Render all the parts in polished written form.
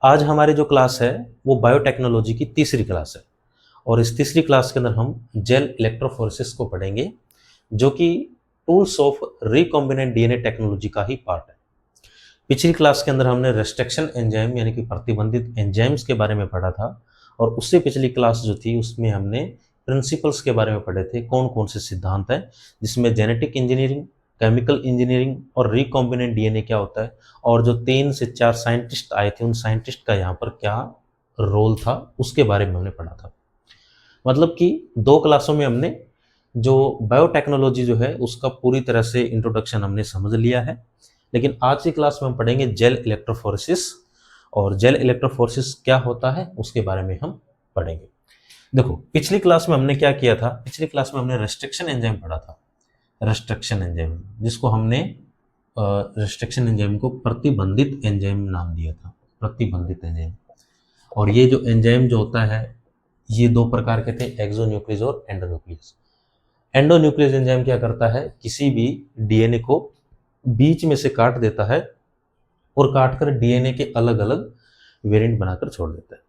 आज हमारी जो क्लास है वो बायोटेक्नोलॉजी की तीसरी क्लास है और इस तीसरी क्लास के अंदर हम जेल इलेक्ट्रोफोरेसिस को पढ़ेंगे जो कि tools of recombinant DNA technology का ही पार्ट है। पिछली क्लास के अंदर हमने रेस्ट्रिक्शन एंजाइम यानी कि प्रतिबंधित एंजाइम्स के बारे में पढ़ा था और उससे पिछली क्लास जो थी उसमें हमने प्रिंसिपल्स के बारे में पढ़े थे, कौन कौन से सिद्धांत हैं जिसमें जेनेटिक इंजीनियरिंग, केमिकल इंजीनियरिंग और रिकॉम्बिनेंट डीएनए क्या होता है और जो 3 से 4 साइंटिस्ट आए थे उन साइंटिस्ट का यहाँ पर क्या रोल था उसके बारे में हमने पढ़ा था। मतलब कि 2 क्लासों में हमने जो बायोटेक्नोलॉजी जो है उसका पूरी तरह से इंट्रोडक्शन हमने समझ लिया है, लेकिन आज की क्लास में हम पढ़ेंगे जेल इलेक्ट्रोफोरेसिस और जेल इलेक्ट्रोफोरेसिस क्या होता है उसके बारे में हम पढ़ेंगे। देखो पिछली क्लास में हमने क्या किया था, पिछली क्लास में हमने रेस्ट्रिक्शन एंजाइम पढ़ा था, रेस्ट्रिक्शन एंजाइम जिसको हमने रेस्ट्रिक्शन एंजाइम को प्रतिबंधित एंजाइम नाम दिया था, प्रतिबंधित एंजाइम। और ये जो एंजाइम जो होता है ये 2 प्रकार के थे, एक्सोन्यूक्लियस और एंडोन्यूक्लियस। एंडोन्यूक्लियस एंजाइम क्या करता है, किसी भी डीएनए को बीच में से काट देता है और काटकर डीएनए के अलग अलग वेरिएंट बनाकर छोड़ देता है।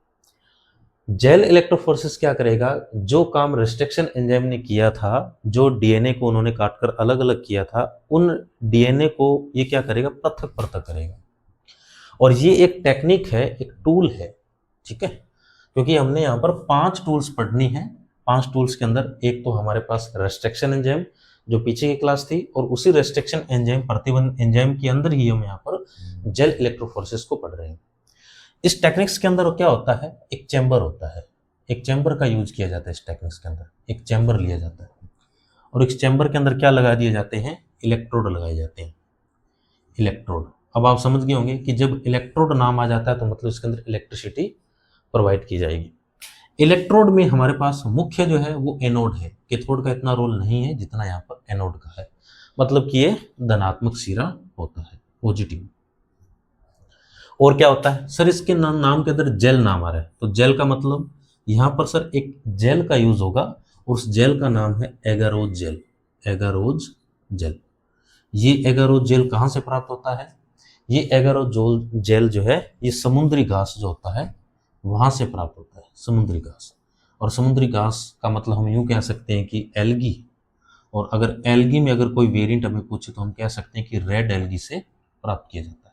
जेल इलेक्ट्रोफोरेसिस क्या करेगा, जो काम रेस्ट्रिक्शन एंजाइम ने किया था, जो डीएनए को उन्होंने काटकर अलग अलग किया था, उन डीएनए को ये क्या करेगा, पृथक पृथक करेगा। और ये एक टेक्निक है, एक टूल है, ठीक है, क्योंकि हमने यहाँ पर 5 टूल्स पढ़नी है। 5 टूल्स के अंदर एक तो हमारे पास रेस्ट्रिक्शन एंजाइम जो पीछे की क्लास थी और उसी रेस्ट्रिक्शन एंजाइम प्रतिबंध एंजाइम के अंदर ही हम यहाँ पर जेल इलेक्ट्रोफोरेसिस को पढ़ रहे हैं। इस टेक्निक्स के अंदर क्या होता है, एक चैम्बर होता है, एक चैम्बर का यूज किया जाता है। इस टेक्निक्स के अंदर एक चैम्बर लिया जाता है और इस चैम्बर के अंदर क्या लगा दिए जाते हैं, इलेक्ट्रोड लगाए जाते हैं, इलेक्ट्रोड। अब आप समझ गए होंगे कि जब इलेक्ट्रोड नाम आ जाता है तो मतलब इसके अंदर इलेक्ट्रिसिटी प्रोवाइड की जाएगी। इलेक्ट्रोड में हमारे पास मुख्य जो है वो एनोड है, कैथोड का इतना रोल नहीं है जितना यहाँ पर एनोड का है, मतलब कि ये धनात्मक सिरा होता है, पॉजिटिव। और क्या होता है सर, इसके नाम के अंदर जेल नाम आ रहा है, तो जेल का मतलब यहाँ पर सर एक जेल का यूज होगा और उस जेल का नाम है एगारोज जेल, एगारोज जेल। ये एगारोज जेल कहाँ से प्राप्त होता है, ये एगारोज जेल जो है ये समुद्री घास जो होता है वहां से प्राप्त होता है, समुद्री घास। और समुद्री घास का मतलब हम यूं कह सकते हैं कि एल्गी, और अगर एल्गी में अगर कोई वेरिएंट हमें पूछे तो हम कह सकते हैं कि रेड एल्गी से प्राप्त किया जाता है।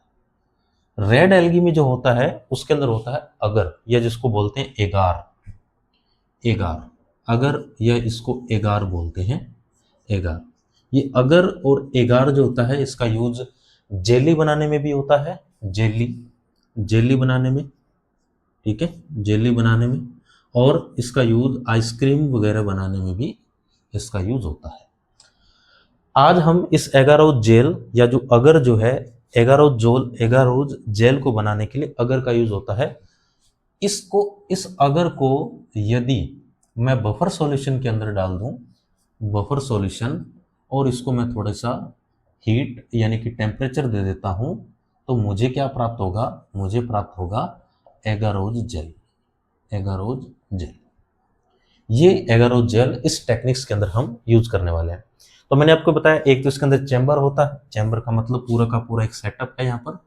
रेड एल्गी में जो होता है उसके अंदर होता है अगर, या जिसको बोलते हैं एगार, एगार, अगर या इसको एगार बोलते हैं, एगार। ये अगर और एगार जो होता है इसका यूज जेली बनाने में भी होता है, जेली, जेली बनाने में, ठीक है, जेली बनाने में, और इसका यूज आइसक्रीम वगैरह बनाने में भी इसका यूज होता है। आज हम इस एगारोज जेल या जो अगर जो है एगारोज जेल को बनाने के लिए अगर का यूज होता है। इसको, इस अगर को यदि मैं बफर सॉल्यूशन के अंदर डाल दूं, बफर सॉल्यूशन, और इसको मैं थोड़ा सा हीट यानी कि टेम्परेचर दे देता हूं, तो मुझे क्या प्राप्त होगा, मुझे प्राप्त होगा एगारोज जेल, एगारोज जेल। ये एगारोज जेल इस टेक्निक्स के अंदर हम यूज करने वाले हैं। तो मैंने आपको बताया एक तो इसके अंदर चैम्बर होता है, चैम्बर का मतलब पूरा का पूरा एक सेटअप है यहाँ पर,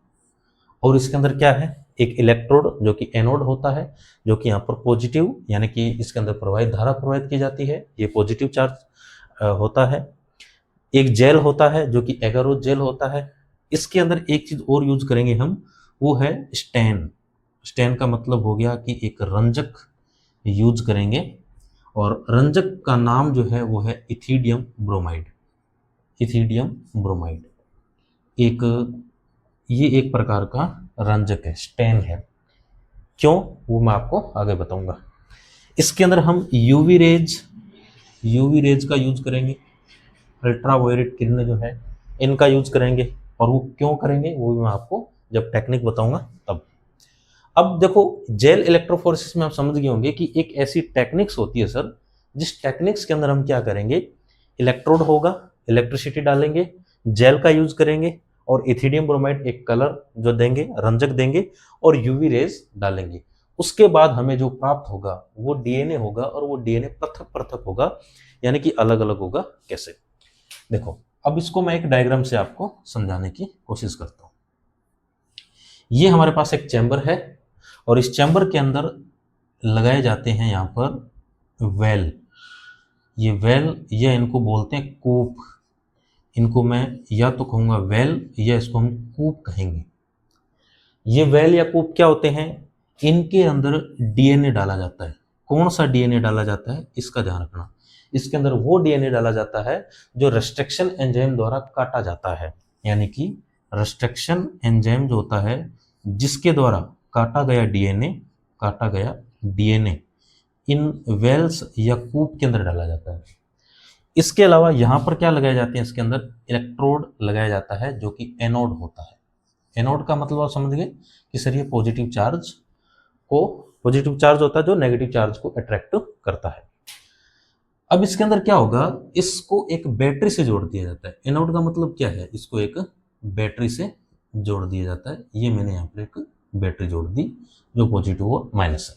और इसके अंदर क्या है, एक इलेक्ट्रोड जो कि एनोड होता है, जो कि यहाँ पर पॉजिटिव यानी कि इसके अंदर प्रवाहित धारा प्रवाहित की जाती है, ये पॉजिटिव चार्ज होता है। एक जेल होता है जो कि एगारोज जेल होता है। इसके अंदर एक चीज और यूज करेंगे हम, वो है स्टेन। स्टेन का मतलब हो गया कि एक रंजक यूज करेंगे, और रंजक का नाम जो है वो है इथिडियम ब्रोमाइड, इथिडियम ब्रोमाइड। ये एक प्रकार का रंजक है, स्टेन है। क्यों, वो मैं आपको आगे बताऊंगा। इसके अंदर हम यूवी रेज का यूज करेंगे, अल्ट्रावायलेट किरणें जो है इनका यूज करेंगे, और वो क्यों करेंगे वो भी मैं आपको जब टेक्निक बताऊंगा तब। अब देखो जेल इलेक्ट्रोफोरेसिस में आप समझ गए होंगे कि एक ऐसी टेक्निक्स होती है सर, जिस टेक्निक्स के अंदर हम क्या करेंगे, इलेक्ट्रोड होगा, इलेक्ट्रिसिटी डालेंगे, जेल का यूज करेंगे, और इथिडियम ब्रोमाइड एक कलर जो देंगे, रंजक देंगे, और यूवी रेज डालेंगे। उसके बाद हमें जो प्राप्त होगा वो डीएनए होगा, और वो डीएनए पृथक पृथक होगा यानी कि अलग अलग होगा। कैसे, देखो अब इसको मैं एक डायग्राम से आपको समझाने की कोशिश करता हूं। ये हमारे पास एक चैम्बर है और इस चैम्बर के अंदर लगाए जाते हैं यहाँ पर वेल। ये वेल या इनको बोलते हैं कूप, इनको मैं या तो कहूँगा वेल या इसको हम कूप कहेंगे। ये वेल या कूप क्या होते हैं? इनके अंदर डीएनए डाला जाता है। कौन सा डीएनए डाला जाता है इसका ध्यान रखना। इसके अंदर वो डीएनए डाला जाता है जो रेस्ट्रिक्शन एंजाइम द्वारा काटा जाता है, यानी कि रेस्ट्रिक्शन एंजाइम जो होता है जिसके द्वारा काटा गया डीएनए इन वेल्स या कूप के अंदर डाला जाता है। इसके अलावा यहाँ पर क्या लगाए जाते हैं? इसके अंदर इलेक्ट्रोड लगाया जाता है जो कि एनोड होता है। एनोड का मतलब आप समझ गए कि सर ये पॉजिटिव चार्ज होता है जो नेगेटिव चार्ज को अट्रैक्ट करता है। अब इसके अंदर क्या होगा? इसको एक बैटरी से जोड़ दिया जाता है। एनोड का मतलब क्या है? इसको एक बैटरी से जोड़ दिया जाता है। ये मैंने यहाँ पर एक बैटरी जोड़ दी जो पॉजिटिव और माइनस है।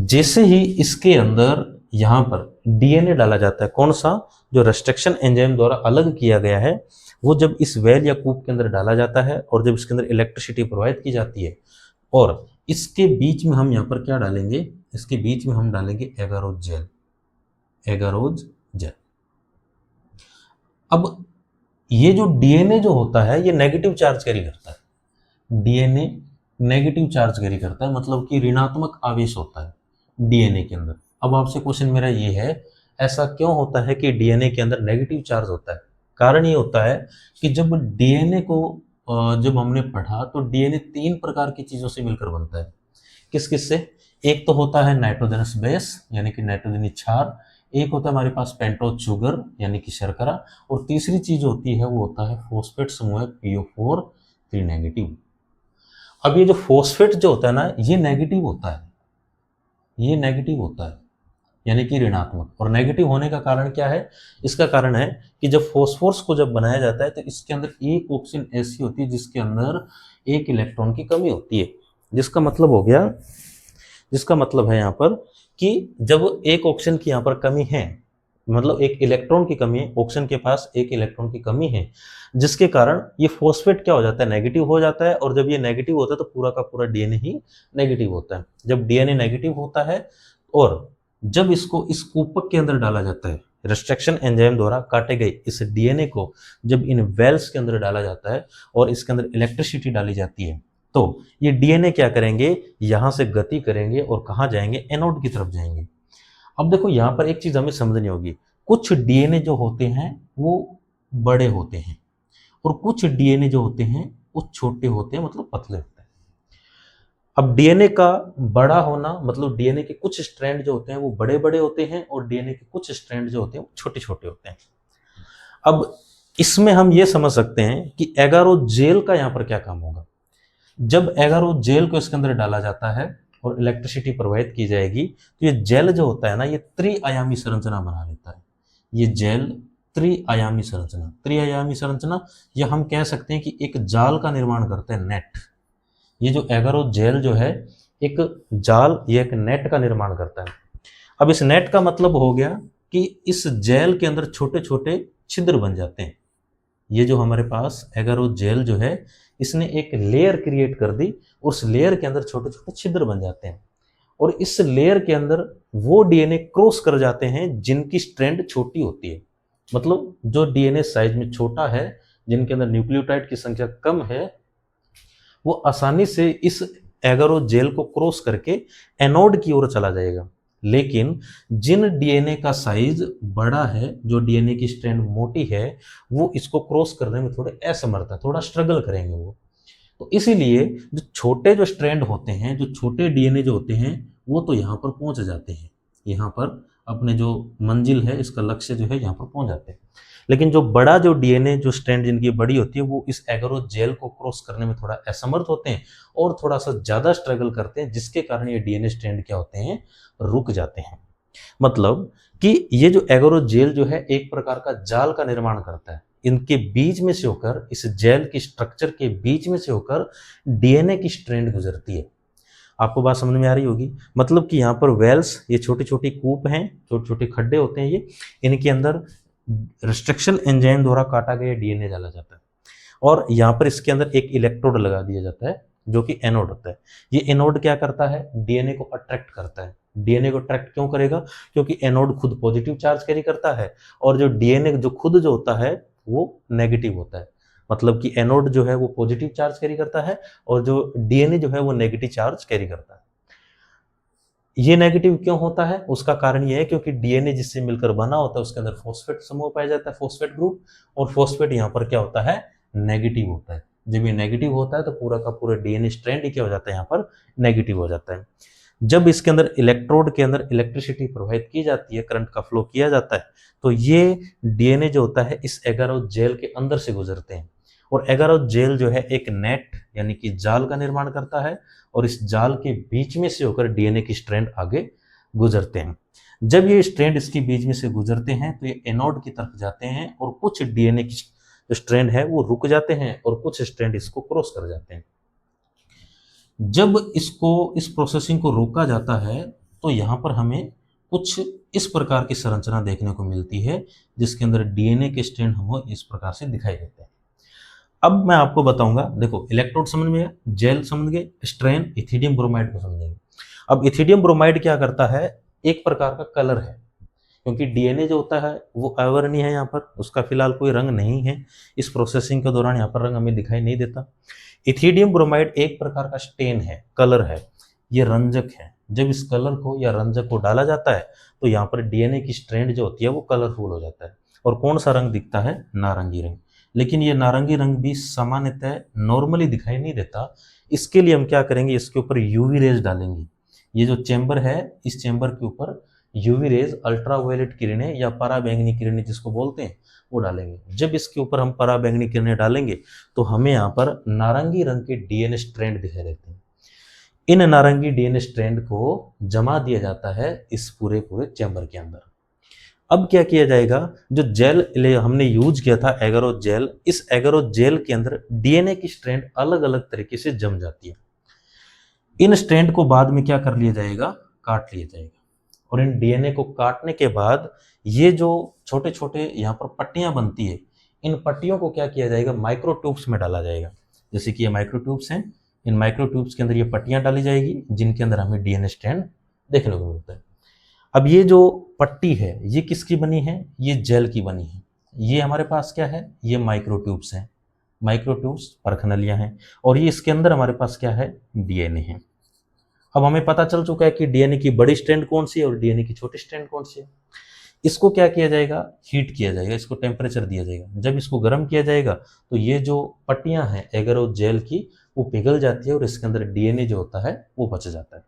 जैसे ही इसके अंदर यहाँ पर डीएनए डाला जाता है, कौन सा? जो रेस्ट्रिक्शन एंजाइम द्वारा अलग किया गया है, वो जब इस वेल या कूप के अंदर डाला जाता है और जब इसके अंदर इलेक्ट्रिसिटी प्रोवाइड की जाती है, और इसके बीच में हम यहाँ पर क्या डालेंगे? इसके बीच में हम डालेंगे एगारोज जेल। अब ये जो डीएनए जो होता है ये नेगेटिव चार्ज कैरी करता है। डीएनए नेगेटिव चार्ज कैरी करता है, मतलब कि ऋणात्मक आवेश होता है डीएनए के अंदर। अब आपसे क्वेश्चन मेरा ये है, ऐसा क्यों होता है कि डीएनए के अंदर नेगेटिव चार्ज होता है? कारण ये होता है कि जब डीएनए को जब हमने पढ़ा तो डीएनए 3 प्रकार की चीज़ों से मिलकर बनता है। किस किस से? एक तो होता है नाइट्रोजनस बेस यानी कि नाइट्रोजनी क्षार, एक होता है हमारे पास पेंटोज शुगर यानी कि शर्करा, और तीसरी चीज होती है वो होता है फॉस्फेट समूह PO4 3 नेगेटिव। अब ये जो फॉस्फेट जो होता है ना, ये नेगेटिव होता है यानी कि ऋणात्मक। और नेगेटिव होने का कारण क्या है? इसका कारण है कि जब फॉस्फोरस को जब बनाया जाता है तो इसके अंदर एक ऑक्सीजन ऐसी होती है जिसके अंदर एक इलेक्ट्रॉन की कमी होती है। जिसका मतलब है यहाँ पर कि जब एक ऑक्सीजन की यहाँ पर कमी है, मतलब एक इलेक्ट्रॉन की कमी है, ऑक्सीजन के पास एक इलेक्ट्रॉन की कमी है, जिसके कारण ये फॉस्फेट क्या हो जाता है? नेगेटिव हो जाता है। और जब ये नेगेटिव होता है तो पूरा का पूरा डीएनए ही नेगेटिव होता है। जब डीएनए नेगेटिव होता है और जब इसको इस कूपक के अंदर डाला जाता है, रेस्ट्रिक्शन एंजाइम द्वारा काटे गए इस डीएनए को जब इन वेल्स के अंदर डाला जाता है और इसके अंदर इलेक्ट्रिसिटी डाली जाती है, तो ये डीएनए क्या करेंगे? यहां से गति करेंगे और कहां जाएंगे? एनोड की तरफ जाएंगे। अब देखो यहां पर एक चीज हमें समझनी होगी, कुछ डीएनए जो होते हैं वो बड़े होते हैं और कुछ डीएनए जो होते हैं वो छोटे होते हैं, मतलब पतले होते हैं। अब डीएनए का बड़ा होना मतलब डीएनए के कुछ स्ट्रैंड जो होते हैं वो बड़े बड़े होते हैं और डीएनए के कुछ स्ट्रैंड जो होते हैं वो छोटे छोटे होते हैं। अब इसमें हम ये समझ सकते हैं कि एगारोज जेल का यहाँ पर क्या काम होगा। जब एगारोज जेल को इसके अंदर डाला जाता है और इलेक्ट्रिसिटी प्रोवाइड की जाएगी तो ये जेल जो होता है ना, ये त्रिआयामी संरचना बना लेता है। ये जेल त्रिआयामी संरचना या हम कह सकते हैं कि एक जाल का निर्माण करते हैं, नेट। ये जो एगारोज जेल जो है एक जाल या एक नेट का निर्माण करता है। अब इस नेट का मतलब हो गया कि इस जेल के अंदर छोटे छोटे छिद्र बन जाते हैं। ये जो हमारे पास एगारोज जेल जो है इसने एक लेयर क्रिएट कर दी, उस लेयर के अंदर छोटे छोटे छिद्र बन जाते हैं और इस लेयर के अंदर वो डीएनए क्रॉस कर जाते हैं जिनकी स्ट्रैंड छोटी होती है। मतलब जो डीएनए साइज में छोटा है, जिनके अंदर न्यूक्लियोटाइड की संख्या कम है, वो आसानी से इस एगारोज जेल को क्रॉस करके एनोड की ओर चला जाएगा। लेकिन जिन डीएनए का साइज बड़ा है, जो डीएनए की स्ट्रैंड मोटी है, वो इसको क्रॉस करने में थोड़े असमर्थ है, थोड़ा स्ट्रगल करेंगे वो। तो इसीलिए जो छोटे जो स्ट्रैंड होते हैं, जो छोटे डीएनए जो होते हैं, वो तो यहाँ पर पहुंच जाते हैं, यहाँ पर अपने जो मंजिल है, इसका लक्ष्य जो है यहाँ पर पहुंच जाते हैं। लेकिन जो बड़ा जो डीएनए जो स्ट्रैंड जिनकी बड़ी होती है, वो इस एगारोज जेल को क्रॉस करने में थोड़ा असमर्थ होते हैं और थोड़ा सा ज्यादा स्ट्रगल करते हैं, जिसके कारण ये डीएनए स्ट्रैंड क्या होते हैं? रुक जाते हैं। मतलब कि ये जो एगारोज जेल जो है एक प्रकार का जाल का निर्माण करता है। इनके बीच में से होकर, इस जेल की स्ट्रक्चर के बीच में से होकर डीएनए की स्ट्रैंड गुजरती है। आपको बात समझ में आ रही होगी। मतलब कि यहाँ पर वेल्स, ये छोटी छोटी कूप हैं, छोटे छोटे खड्डे होते हैं, ये इनके अंदर रेस्ट्रिक्शन एंजाइम द्वारा काटा गया डीएनए डाला जाता है और यहाँ पर इसके अंदर एक इलेक्ट्रोड लगा दिया जाता है जो कि एनोड होता है। ये एनोड क्या करता है, डीएनए को अट्रैक्ट करता है। डीएनए को अट्रैक्ट क्यों करेगा, क्योंकि एनोड खुद पॉजिटिव चार्ज कैरी करता है और जो डीएनए जो खुद जो होता है वो नेगेटिव होता है। मतलब कि एनोड जो है वो पॉजिटिव चार्ज कैरी करता है और जो डीएनए जो है वो नेगेटिव चार्ज कैरी करता है। ये नेगेटिव क्यों होता है, उसका कारण ये है क्योंकि डीएनए जिससे मिलकर बना होता है उसके अंदर फॉस्फेट समूह पाया जाता है, फॉस्फेट ग्रुप, और फॉस्फेट यहाँ पर क्या होता है, नेगेटिव होता है। जब ये नेगेटिव होता है तो पूरा का पूरा डीएनए स्ट्रैंड ही क्या हो जाता है, यहाँ पर नेगेटिव हो जाता है। जब इसके अंदर इलेक्ट्रोड के अंदर इलेक्ट्रिसिटी प्रवाहित की जाती है, करंट का फ्लो किया जाता है, तो ये डीएनए जो होता है इस एगारोथ जेल के अंदर से गुजरते हैं और एगारोथ जेल जो है एक नेट यानी कि जाल का निर्माण करता है और इस जाल के बीच में से होकर डीएनए की स्ट्रैंड आगे गुजरते हैं। जब ये स्ट्रैंड इसके बीच में से गुजरते हैं तो ये एनोड की तरफ जाते हैं और कुछ डीएनए की जो स्ट्रैंड है वो रुक जाते हैं और कुछ स्ट्रैंड इसको क्रॉस कर जाते हैं। जब इसको इस प्रोसेसिंग को रोका जाता है तो यहाँ पर हमें कुछ इस प्रकार की संरचना देखने को मिलती है जिसके अंदर डीएनए के स्ट्रैंड हमें इस प्रकार से दिखाई देते हैं। अब मैं आपको बताऊंगा, देखो इलेक्ट्रोड समझ में है, जेल समझ गए, स्ट्रैंड इथिडियम ब्रोमाइड को समझेंगे। अब इथिडियम ब्रोमाइड क्या करता है, एक प्रकार का कलर है, क्योंकि डीएनए जो होता है वो अवर्णीय है, यहाँ पर उसका फिलहाल कोई रंग नहीं है, इस प्रोसेसिंग के दौरान यहाँ पर रंग हमें दिखाई नहीं देता। इथिडियम ब्रोमाइड एक प्रकार का स्टेन है, कलर है, ये रंजक है। जब इस कलर को या रंजक को डाला जाता है तो यहाँ पर डीएनए की स्ट्रैंड जो होती है वो कलरफुल हो जाता है और कौन सा रंग दिखता है, नारंगी रंग। लेकिन ये नारंगी रंग भी सामान्यतः नॉर्मली दिखाई नहीं देता। इसके लिए हम क्या करेंगे, इसके ऊपर यूवी रेज डालेंगे। ये जो चेंबर है, इस चेंबर के ऊपर यूवी रेज, अल्ट्रावायलेट किरणें या पराबैंगनी किरणें जिसको बोलते हैं वो डालेंगे। जब इसके ऊपर हम पराबैंगनी किरणें डालेंगे तो हमें यहाँ पर नारंगी रंग के डीएनए स्ट्रैंड दिखाई देते हैं। इन नारंगी डीएनए स्ट्रैंड को जमा दिया जाता है इस पूरे चेंबर के अंदर। अब क्या किया जाएगा, जो जेल हमने यूज किया था एगारोथ जेल, इस एगारोथ जेल के अंदर डीएनए की स्ट्रैंड अलग अलग तरीके से जम जाती है। इन स्ट्रैंड को बाद में क्या कर लिया जाएगा, काट लिया जाएगा और इन डीएनए को काटने के बाद ये जो छोटे छोटे यहाँ पर पट्टियां बनती है, इन पट्टियों को क्या किया जाएगा, माइक्रोट्यूब्स में डाला जाएगा। जैसे कि ये माइक्रोट्यूब्स हैं, इन माइक्रोट्यूब्स के अंदर ये पट्टियां डाली जाएगी जिनके अंदर हमें डीएनए स्ट्रैंड देखने को मिलता है। अब ये जो पट्टी है ये किसकी बनी है, ये जेल की बनी है। ये हमारे पास क्या है, ये माइक्रोट्यूब्स हैं, माइक्रोट्यूब्स परखनलियां हैं और ये इसके अंदर हमारे पास क्या है, डीएनए है। अब हमें पता चल चुका है कि डीएनए की बड़ी स्ट्रैंड कौन सी है और डीएनए की छोटी स्ट्रैंड कौन सी है। इसको क्या किया जाएगा, हीट किया जाएगा, इसको टेम्परेचर दिया जाएगा। जब इसको गर्म किया जाएगा तो ये जो पट्टियां हैं एगारोथ जेल की वो पिघल जाती है और इसके अंदर डीएनए जो होता है वो बच जाता है।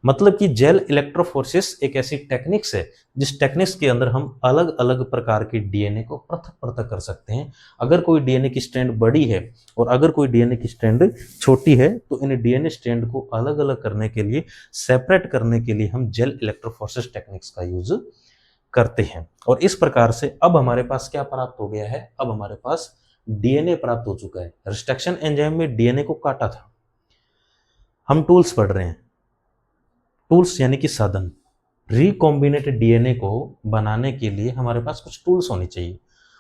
मतलब कि जेल इलेक्ट्रोफोरेसिस एक ऐसी टेक्निक्स है जिस टेक्निक्स के अंदर हम अलग अलग प्रकार के डीएनए को पृथक पृथक कर सकते हैं। अगर कोई डीएनए की स्ट्रैंड बड़ी है और अगर कोई डीएनए की स्ट्रैंड छोटी है तो इन डीएनए स्ट्रैंड को अलग अलग करने के लिए, सेपरेट करने के लिए हम जेल इलेक्ट्रोफोरेसिस टेक्निक्स का यूज करते हैं। और इस प्रकार से अब हमारे पास क्या प्राप्त हो गया है, अब हमारे पास डीएनए प्राप्त हो चुका है। रिस्ट्रक्शन एंजाइम में डीएनए को काटा था। हम टूल्स पढ़ रहे हैं, टूल्स यानी कि साधन। रिकॉम्बिनेटेड डीएनए को बनाने के लिए हमारे पास कुछ टूल्स होने चाहिए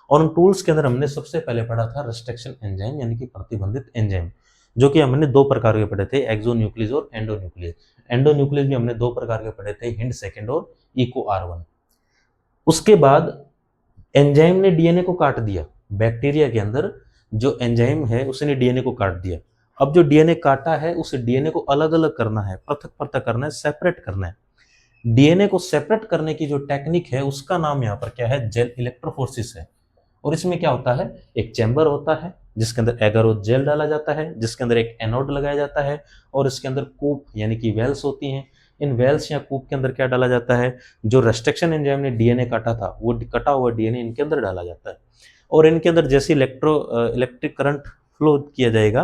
और उन टूल्स के अंदर हमने सबसे पहले पढ़ा था रिस्ट्रक्शन एंजाइम यानी कि प्रतिबंधित एंजाइम, जो कि हमने दो प्रकार के पढ़े थे, एक्सोन्यूक्लियस और एंडोन्यूक्लियस। एंडोन्यूक्लियस में हमने दो प्रकार के पढ़े थे, हिंड सेकेंड और इको R1। उसके बाद एंजाइम ने डीएनए को काट दिया, बैक्टीरिया के अंदर जो एंजाइम है उसने डीएनए को काट दिया। अब जो डीएनए काटा है उस डीएनए को अलग अलग करना है, पृथक पृथक करना है, सेपरेट करना है। डीएनए को सेपरेट करने की जो टेक्निक है उसका नाम यहाँ पर क्या है, जेल इलेक्ट्रोफोरेसिस है। और इसमें क्या होता है, एक चैम्बर होता है जिसके अंदर एगारोथ जेल डाला जाता है, जिसके अंदर एक एनोड लगाया जाता है और इसके अंदर कूप यानी कि वेल्स होती हैं। इन वेल्स या कूप के अंदर क्या डाला जाता है, जो रिस्ट्रक्शन एंजाइम ने डीएनए काटा था वो कटा हुआ डीएनए इनके अंदर डाला जाता है और इनके अंदर जैसे इलेक्ट्रिक करंट फ्लो किया जाएगा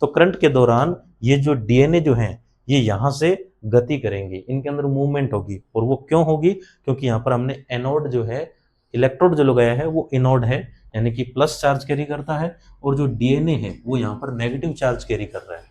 तो करंट के दौरान ये जो डीएनए जो हैं ये यहाँ से गति करेंगे, इनके अंदर मूवमेंट होगी। और वो क्यों होगी, क्योंकि यहाँ पर हमने एनोड जो है, इलेक्ट्रोड जो लगाया है वो एनोड है यानी कि प्लस चार्ज कैरी करता है और जो डीएनए है वो यहाँ पर नेगेटिव चार्ज कैरी कर रहा है।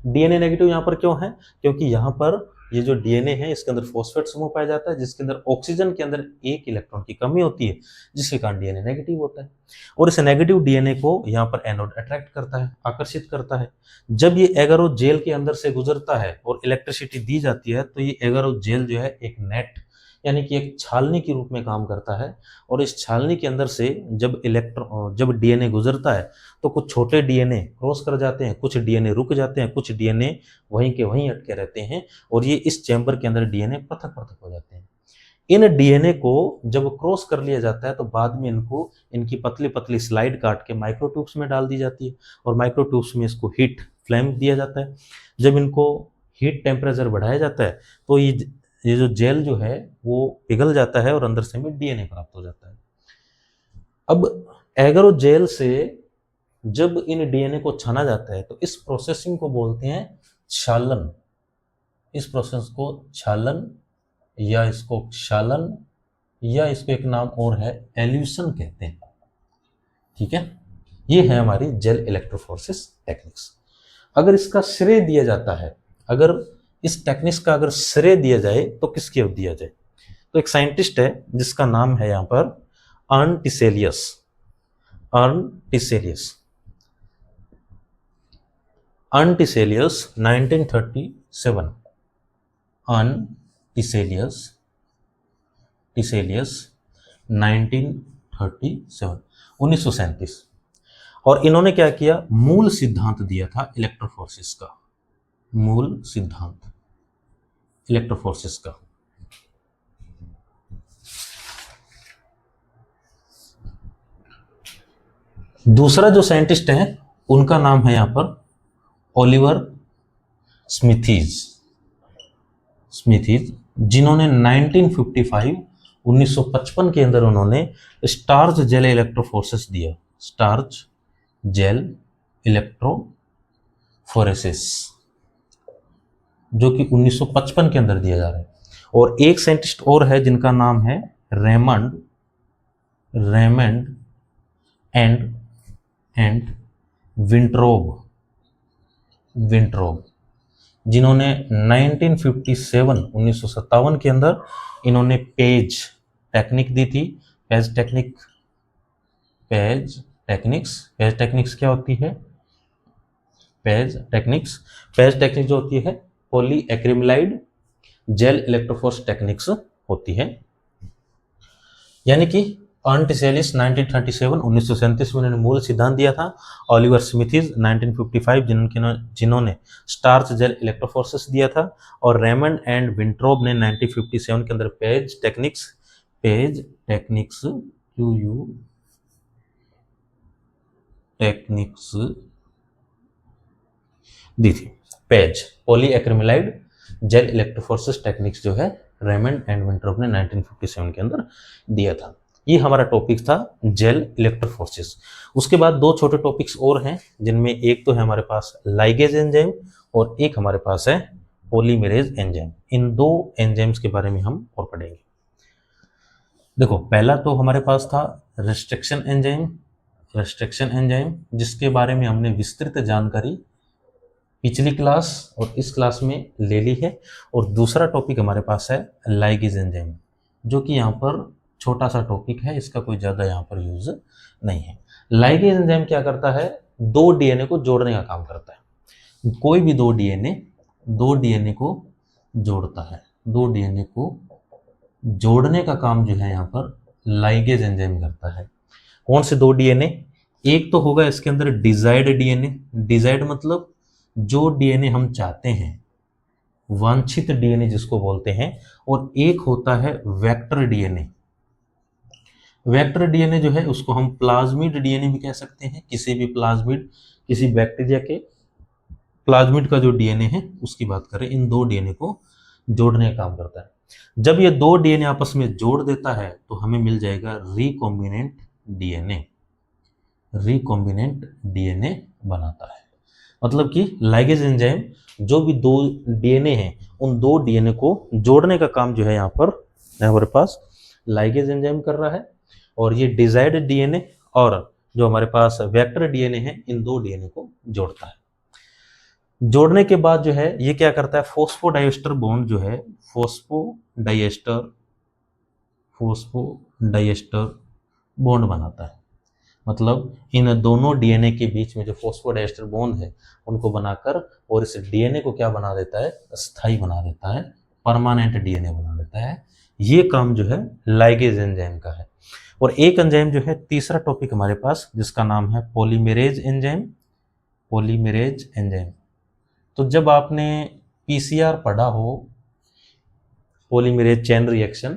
डीएनए नेगेटिव यहाँ पर क्यों है, क्योंकि यहाँ पर ये जो डीएनए है इसके अंदर फॉस्फेट समूह पाया जाता है, जिसके अंदर ऑक्सीजन के अंदर एक इलेक्ट्रॉन की कमी होती है, जिसके कारण डीएनए नेगेटिव होता है। और इस नेगेटिव डीएनए को यहाँ पर एनोड अट्रैक्ट करता है, आकर्षित करता है। जब ये एगारो जेल के अंदर से गुजरता है और इलेक्ट्रिसिटी दी जाती है, तो ये एगारो जेल जो है एक नेट यानी कि एक छालनी के रूप में काम करता है। और इस छालनी के अंदर से जब डीएनए गुजरता है तो कुछ छोटे डीएनए क्रॉस कर जाते हैं, कुछ डीएनए रुक जाते हैं, कुछ डीएनए वहीं के वहीं अटके रहते हैं, और ये इस चैम्बर के अंदर डीएनए पृथक पृथक हो जाते हैं। इन डीएनए को जब क्रॉस कर लिया जाता है तो बाद में इनकी पतली पतली स्लाइड काट के माइक्रोट्यूब्स में डाल दी जाती है, और माइक्रोट्यूब्स में इसको हीट फ्लेम दिया जाता है। जब इनको हीट टेम्परेचर बढ़ाया जाता है तो ये जो जेल जो है वो पिघल जाता है और अंदर से हमें डीएनए प्राप्त हो जाता है। अब एगारो जेल से जब इन डीएनए को छाना जाता है तो इस प्रोसेसिंग को बोलते हैं क्षालन। इस प्रोसेस को क्षालन या इसको क्षालन या इसको एक नाम और है एल्यूशन कहते हैं। ठीक है, ये है हमारी जेल इलेक्ट्रोफोरेसिस टेक्निक्स। अगर इसका श्रेय दिया जाता है, अगर इस टेक्निक्स का अगर श्रेय दिया जाए तो किसके दिया जाए? तो एक साइंटिस्ट है जिसका नाम है यहाँ पर अर्न टिसेलियस। अर्न टिसेलियस 1937। अर्न टिसेलियस 1937। और इन्होंने क्या किया? मूल सिद्धांत दिया था इलेक्ट्रोफोरेसिस का। मूल सिद्धांत इलेक्ट्रोफोरेसिस का। दूसरा जो साइंटिस्ट है उनका नाम है यहां पर ओलिवर स्मिथीज, जिन्होंने 1955 के अंदर उन्होंने स्टार्च जेल इलेक्ट्रोफोरेसिस दिया। स्टार्च जेल इलेक्ट्रोफोरेसिस जो कि 1955 के अंदर दिया जा रहा है। और एक साइंटिस्ट और है जिनका नाम है रेमंड एंड विंट्रोब, जिन्होंने 1957 के अंदर इन्होंने पेज टेक्निक दी थी। पेज टेक्निक्स क्या होती है? पेज टेक्निक जो होती है poly acrylamide gel electrophoresis techniques होती है। यानी कि अर्न टिसेलियस 1937 में उन्होंने मूल सिद्धांत दिया था। ओलिवर स्मिथीज 1955 जिन्होंने स्टार्च जेल इलेक्ट्रोफोरेसिस दिया था, और रेमंड एंड विंट्रोब ने 1957 के अंदर पेज टेक्निक्स दी थी। PAGE poly acrylamide gel electrophoresis techniques जो है रेमंड एंड विंट्रोब ने 1957 के अंदर दिया था। ये हमारा टॉपिक था जेल इलेक्ट्रोफोरेसिस। उसके बाद दो छोटे टॉपिक्स और हैं, जिनमें एक तो है हमारे पास लाइगेज एंजाइम और एक हमारे पास है पॉलीमरेज एंजाइम। इन दो एंजाइम्स के बारे में हम और पढ़ेंगे। देखो, पहला तो हमारे पास था रेस्ट्रिक्शन एंजाइम, जिसके बारे में हमने विस्तृत जानकारी पिछली क्लास और इस क्लास में ले ली है। और दूसरा टॉपिक हमारे पास है लाइगेज एंजाइम, जो कि यहाँ पर छोटा सा टॉपिक है, इसका कोई ज़्यादा यहाँ पर यूज नहीं है। लाइगेज एंजाइम क्या करता है? दो डीएनए को जोड़ने का काम करता है। कोई भी दो डीएनए को जोड़ता है। दो डीएनए को जोड़ने का काम जो है यहाँ पर लाइगेज एंजाइम करता है। कौन से दो डीएनए? एक तो होगा इसके अंदर डिजायर्ड डीएनए। डिजायर्ड मतलब जो डीएनए हम चाहते हैं, वांछित डीएनए जिसको बोलते हैं। और एक होता है वेक्टर डीएनए। वेक्टर डीएनए जो है उसको हम प्लाज्मिड डीएनए भी कह सकते हैं। किसी बैक्टीरिया के प्लाज्मिड का जो डीएनए है उसकी बात करें, इन दो डीएनए को जोड़ने का काम करता है। जब ये दो डीएनए आपस में जोड़ देता है तो हमें मिल जाएगा रिकॉम्बिनेंट डीएनए बनाता है। मतलब कि लाइगेज एंजाइम जो भी दो डीएनए हैं उन दो डीएनए को जोड़ने का काम जो है यहाँ पर हमारे पास लाइगेज एंजाइम कर रहा है। और ये डिजायर्ड डीएनए और जो हमारे पास वेक्टर डीएनए है, इन दो डीएनए को जोड़ता है। जोड़ने के बाद जो है ये क्या करता है, फोस्फोडाइएस्टर बॉन्ड जो है, फोस्फोडाइएस्टर फोस्फोडाइएस्टर बॉन्ड बनाता है। मतलब इन दोनों डीएनए के बीच में जो फोस्फोडाइएस्टर बॉन्ड है उनको बनाकर और इस डीएनए को क्या बना देता है, स्थायी बना देता है, परमानेंट डीएनए बना देता है। ये काम जो है लाइगेज एंजाइम का है। और एक एंजाइम जो है, तीसरा टॉपिक हमारे पास, जिसका नाम है पॉलीमेरेज एंजाइम। पॉलीमेरेज एंजाइम, तो जब आपने पीसीआर पढ़ा हो, पॉलीमेरेज चेन रिएक्शन,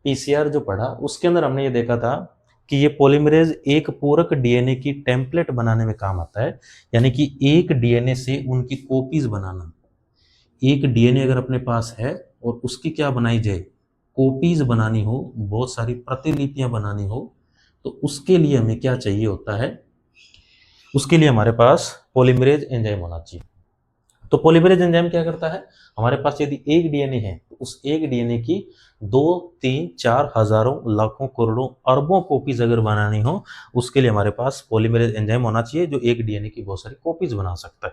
पीसीआर जो पढ़ा उसके अंदर हमने ये देखा था कि ये पॉलीमरेज एक पूरक डीएनए की टेम्पलेट बनाने में काम आता है। यानी कि एक डीएनए से उनकी कॉपीज बनाना। एक डीएनए अगर अपने पास है और उसकी क्या बनाई जाए, कॉपीज बनानी हो, बहुत सारी प्रतिलिपियां बनानी हो, तो उसके लिए हमें क्या चाहिए होता है, उसके लिए हमारे पास पॉलीमरेज एंजाइम होना चाहिए। तो पॉलीमरेज एंजाइम क्या करता है, हमारे पास यदि एक डीएनए है तो उस एक डीएनए की 2, 3, 4 हजारों, लाखों, करोड़ों, अरबों कॉपीज अगर बनानी हो, उसके लिए हमारे पास पॉलीमरेज एंजाइम होना चाहिए जो एक डीएनए की बहुत सारी कॉपीज बना सकता है।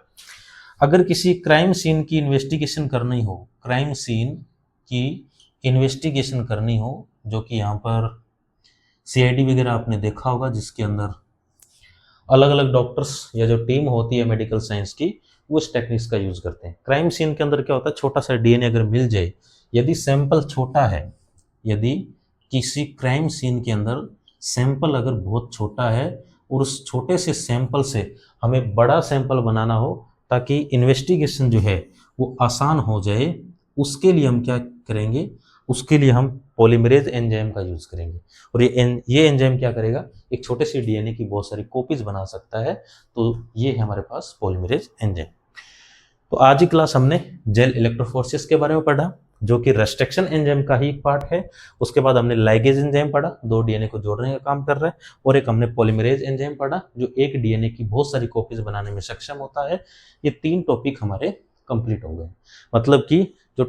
अगर किसी क्राइम सीन की इन्वेस्टिगेशन करनी हो, क्राइम सीन की इन्वेस्टिगेशन करनी हो, जो कि यहाँ पर सीआईडी वगैरह आपने देखा होगा, जिसके अंदर अलग अलग डॉक्टर्स या जो टीम होती है मेडिकल साइंस की, वो इस टेक्निक्स का यूज करते हैं। क्राइम सीन के अंदर क्या होता है, छोटा सा डीएनए अगर मिल जाए, यदि सैंपल छोटा है, यदि किसी क्राइम सीन के अंदर सैंपल अगर बहुत छोटा है और उस छोटे से सैंपल से हमें बड़ा सैंपल बनाना हो ताकि इन्वेस्टिगेशन जो है वो आसान हो जाए, उसके लिए हम क्या करेंगे, उसके लिए हम पॉलीमरेज एंजाइम का यूज करेंगे। और ये एंजाइम क्या करेगा, एक छोटे से डीएनए की बहुत सारी कॉपीज बना सकता है। तो ये है हमारे पास पॉलीमरेज एंजाइम। तो आज की क्लास हमने जेल इलेक्ट्रोफोरेसिस के बारे में पढ़ा, जो कि रेस्ट्रिक्शन एंजाइम का ही पार्ट है। उसके बाद हमने लाइगेज एंजाइम पढ़ा, दो डीएनए को जोड़ने का काम कर रहा है। और एक हमने पॉलीमरेज एंजाइम पढ़ा, जो एक डीएनए की बहुत सारी कॉपीज बनाने में सक्षम होता है। ये 3 टॉपिक हमारे कंप्लीट हो गए। मतलब कि जो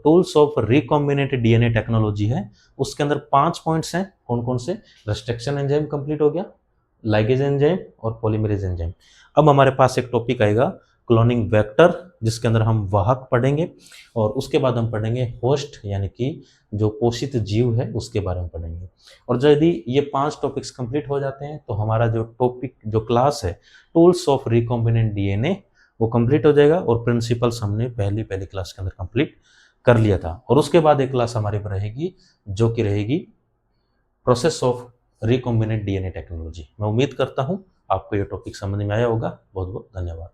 tools of recombinant DNA technology है, उसके अंदर 5 पॉइंट्स हैं। कौन कौन से, रेस्ट्रिक्शन एंजाइम कंप्लीट हो गया, लाइगेज एंजाइम और पॉलीमरेज एंजाइम। अब हमारे पास एक टॉपिक आएगा क्लोनिंग वेक्टर, जिसके अंदर हम वाहक पढ़ेंगे। और उसके बाद हम पढ़ेंगे होस्ट, यानी कि जो पोषित जीव है उसके बारे में पढ़ेंगे। और जो यदि ये 5 टॉपिक्स कंप्लीट हो जाते हैं तो हमारा जो टॉपिक, जो क्लास है टूल्स ऑफ रिकॉम्बिनेंट डीएनए, वो कंप्लीट हो जाएगा। और प्रिंसिपल्स हमने पहली क्लास के अंदर कंप्लीट कर लिया था। और उसके बाद एक क्लास हमारी रहेगी जो कि रहेगी process of recombinant DNA technology. मैं उम्मीद करता हूं आपको ये टॉपिक समझ में आया होगा। बहुत बहुत धन्यवाद।